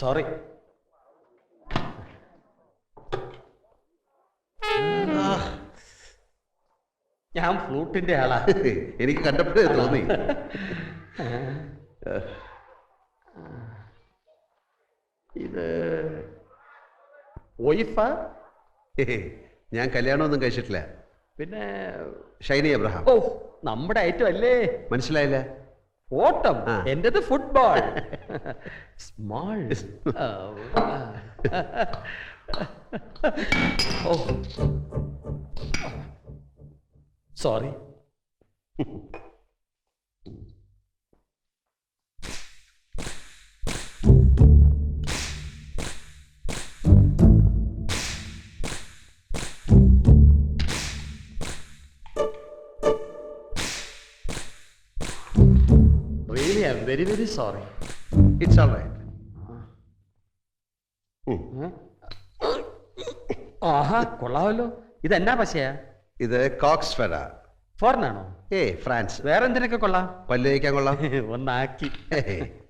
Sorry. ഞാൻ ഫ്ലൂട്ടിന്റെ ആളാ. എനിക്ക് കണ്ടപ്പോഴേ തോന്നി. ഇത് വൈഫാ? ഞാൻ കല്യാണമൊന്നും കഴിച്ചിട്ടില്ല. പിന്നെ ഷൈനി എബ്രഹാം. ഓ, നമ്മുടെ ഐറ്റം അല്ലേ. മനസ്സിലായില്ല? ഓട്ടം. എന്റേത് ഫുട്ബോൾ. സ്മാൾ. ഓ, sorry. Really, I'm very, very sorry. It's all right. ആഹാ, കൊള്ളാമല്ലോ. ഇതെന്നാ പശയാ? ഇത് കോക്സ് ഫെഡ. ഫോറിനാണോ? ഫ്രാൻസ്. വേറെന്തിനൊക്കെ കൊള്ളാം? പല്ല് തേക്കാൻ കൊള്ളാം. ഒന്നാക്കി.